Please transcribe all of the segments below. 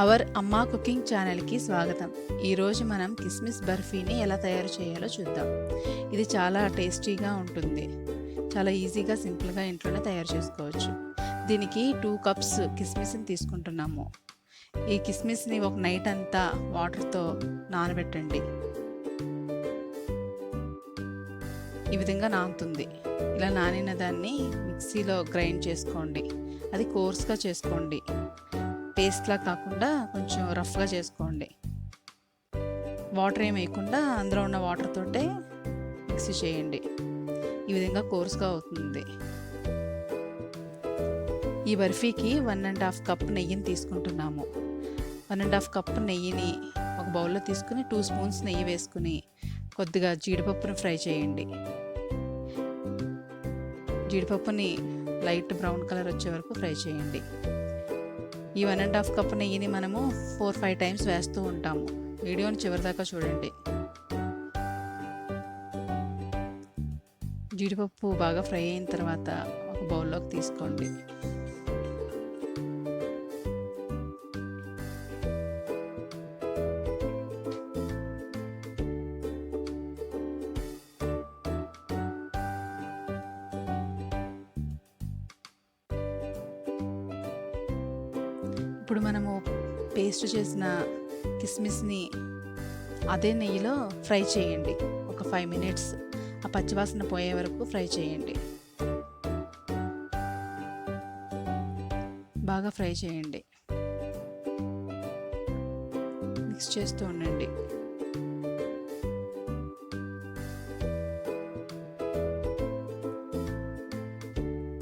Hour అమ్మా cooking ఛానల్కి స్వాగతం. ఈరోజు మనం కిస్మిస్ బర్ఫీని ఎలా తయారు చేయాలో చూద్దాం. ఇది చాలా టేస్టీగా ఉంటుంది. చాలా ఈజీగా సింపుల్గా ఇంట్లోనే తయారు చేసుకోవచ్చు. దీనికి 2 కప్స్ కిస్మిస్ని తీసుకుంటున్నాము. ఈ కిస్మిస్ని ఒక నైట్ అంతా వాటర్తో నానబెట్టండి. ఈ విధంగా నానుతుంది. ఇలా నానిన దాన్ని మిక్సీలో గ్రైండ్ చేసుకోండి. అది కోర్స్గా చేసుకోండి, పేస్ట్లా కాకుండా కొంచెం రఫ్గా చేసుకోండి. వాటర్ ఏం వేయకుండా అందులో ఉన్న వాటర్ తోటే మిక్సీ చేయండి. ఈ విధంగా కోర్స్గా అవుతుంది. ఈ బర్ఫీకి 1.5 కప్ నెయ్యిని తీసుకుంటున్నాము. 1.5 కప్ నెయ్యిని ఒక బౌల్లో తీసుకుని 2 స్పూన్స్ నెయ్యి వేసుకుని కొద్దిగా జీడిపప్పును ఫ్రై చేయండి. జీడిపప్పుని లైట్ బ్రౌన్ కలర్ వచ్చే వరకు ఫ్రై చేయండి. ఈ 1.5 కప్ నెయ్యిని మనము 4-5 టైమ్స్ వేస్తూ ఉంటాము. వీడియోని చివరిదాకా చూడండి. జీడిపప్పు బాగా ఫ్రై అయిన తర్వాత ఒక బౌల్లోకి తీసుకోండి. ఇప్పుడు మనము పేస్ట్ చేసిన కిస్మిస్ని అదే నెయ్యిలో ఫ్రై చేయండి. ఒక 5 మినిట్స్ ఆ పచ్చివాసన పోయే వరకు ఫ్రై చేయండి. బాగా ఫ్రై చేయండి. మిక్స్ చేస్తూ ఉండండి.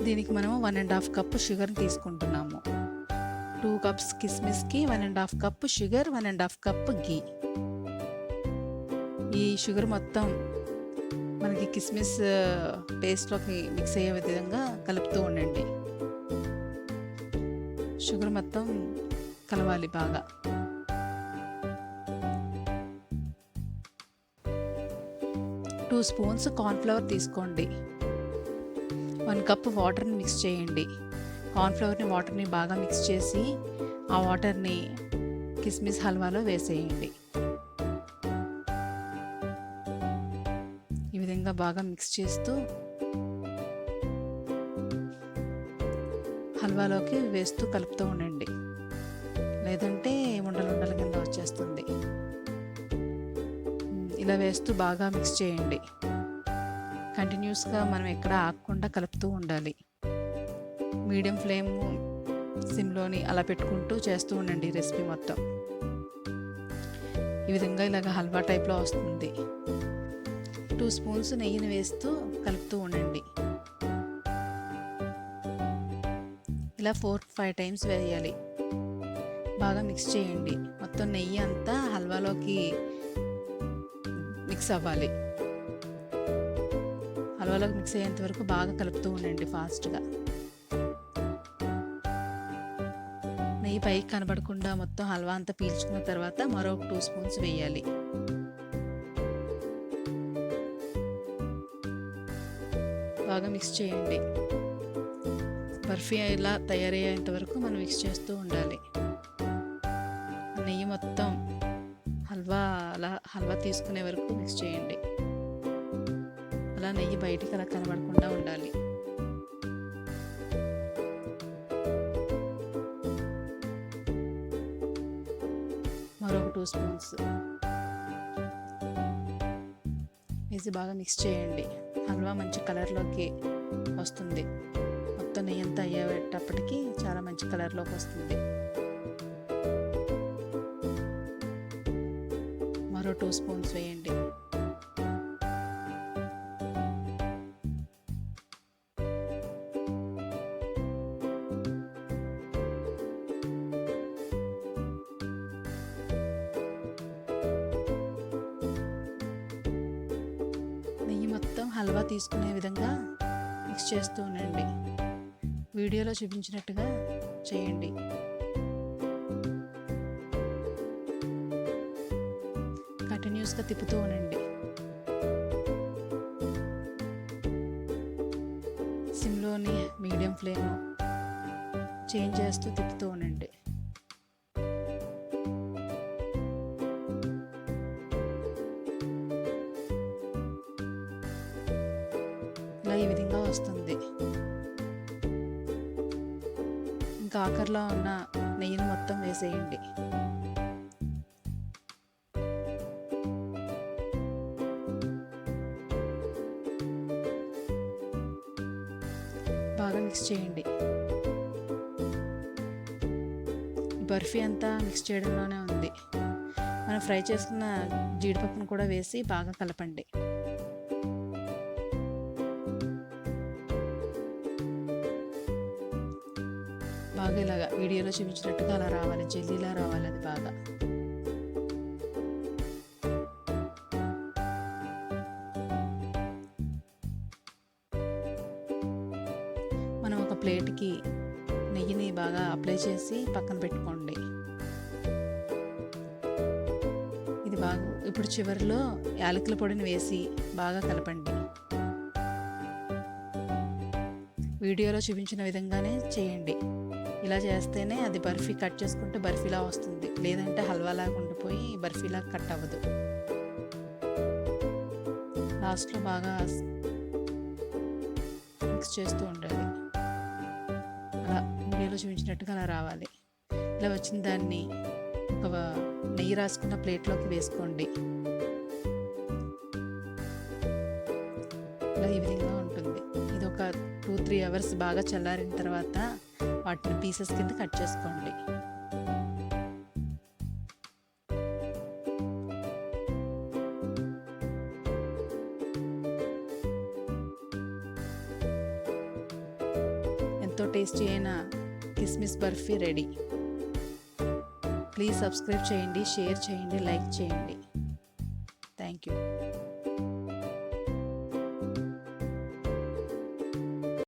దీనికి మనము 1.5 కప్ షుగర్ తీసుకుంటున్నాము. 2 కప్స్ కిస్మిస్కి 1.5 కప్ షుగర్, 1.5 కప్ గీ. ఈ షుగర్ మొత్తం మనకి కిస్మిస్ పేస్ట్లోకి మిక్స్ అయ్యే విధంగా కలుపుతూ ఉండండి. షుగర్ మొత్తం కలవాలి బాగా. టూ స్పూన్స్ కార్న్ఫ్లవర్ తీసుకోండి. 1 కప్ వాటర్ని మిక్స్ చేయండి. కార్న్ఫ్లవర్ని వాటర్ని బాగా మిక్స్ చేసి ఆ వాటర్ని కిస్మిస్ హల్వాలో వేసేయండి. ఈ విధంగా బాగా మిక్స్ చేస్తూ హల్వాలోకి వేస్తూ కలుపుతూ ఉండండి, లేదంటే ఉండలుండల కింద వచ్చేస్తుంది. ఇలా వేస్తూ బాగా మిక్స్ చేయండి. కంటిన్యూస్గా మనం ఎక్కడ ఆగకుండా కలుపుతూ ఉండాలి. మీడియం ఫ్లేమ్ సిమ్లోని అలా పెట్టుకుంటూ చేస్తూ ఉండండి రెసిపీ మొత్తం. ఈ విధంగా ఇలాగ హల్వా టైప్లో వస్తుంది. 2 స్పూన్స్ నెయ్యిని వేస్తూ కలుపుతూ ఉండండి. ఇలా 4-5 టైమ్స్ వేయాలి. బాగా మిక్స్ చేయండి. మొత్తం నెయ్యి అంతా హల్వాలోకి మిక్స్ అవ్వాలి. హల్వాలోకి మిక్స్ అయ్యేంత వరకు బాగా కలుపుతూ ఉండండి ఫాస్ట్గా. నెయ్యి పైకి కనబడకుండా మొత్తం హల్వా అంతా పీల్చుకున్న తర్వాత మరొక 2 స్పూన్స్ వేయాలి. బాగా మిక్స్ చేయండి. బర్ఫీ ఇలా తయారయ్యేంత వరకు మనం మిక్స్ చేస్తూ ఉండాలి. నెయ్యి మొత్తం హల్వా తీసుకునే వరకు మిక్స్ చేయండి. అలా నెయ్యి బయటికి అలా కనబడకుండా ఉండాలి. మరొక 2 స్పూన్స్ వేసి బాగా మిక్స్ చేయండి. హల్వా మంచి కలర్లోకి వస్తుంది. మొత్తం నెయ్యి అంతా అయ్యేటప్పటికి చాలా మంచి కలర్లోకి వస్తుంది. మరో 2 స్పూన్స్ వేయండి. నెయ్యి మొత్తం హల్వా తీసుకునే విధంగా మిక్స్ చేస్తూ ఉండండి. వీడియోలో చూపించినట్టుగా చేయండి. కంటిన్యూస్గా తిప్పుతూ ఉండండి. సిమ్లోని మీడియం ఫ్లేమ్ చేంజ్ చేస్తూ తిప్పుతూ ఉండండి. ఇంకా ఆఖరిలో ఉన్న నెయ్యిని మొత్తం వేసేయండి. బాగా మిక్స్ చేయండి. బర్ఫీ అంతా మిక్స్ చేయడంలోనే ఉంది. మనం ఫ్రై చేసుకున్న జీడిపప్పును కూడా వేసి బాగా కలపండి. బాగా ఇలాగా వీడియోలో చూపించినట్టుగా అలా రావాలి, జెల్లీలా రావాలి అది బాగా. మనం ఒక ప్లేట్కి నెయ్యిని బాగా అప్లై చేసి పక్కన పెట్టుకోండి. ఇది బాగా ఇప్పుడు చివరిలో యాలకుల పొడిని వేసి బాగా కలపండి. వీడియోలో చూపించిన విధంగానే చేయండి. ఇలా చేస్తేనే అది బర్ఫీ కట్ చేసుకుంటే బర్ఫీలా వస్తుంది, లేదంటే హల్వాలాగా ఉండిపోయి బర్ఫీలా కట్ అవ్వదు. లాస్ట్లో బాగా మిక్స్ చేస్తూ ఉండాలి. అలా వీడియోలో చూపించినట్టుగా అలా రావాలి. ఇలా వచ్చిన దాన్ని ఒక నెయ్యి రాసుకున్న ప్లేట్లోకి వేసుకోండి. ఇలా ఈ విధంగా ఉంటుంది. ఇది ఒక 2-3 అవర్స్ బాగా చల్లారిన తర్వాత వాటిని పీసెస్ కింద కట్ చేసుకోండి. ఎంతో టేస్టీ అయిన కిస్మిస్ బర్ఫీ రెడీ. ప్లీజ్ సబ్స్క్రైబ్ చేయండి, షేర్ చేయండి, లైక్ చేయండి. Thank you.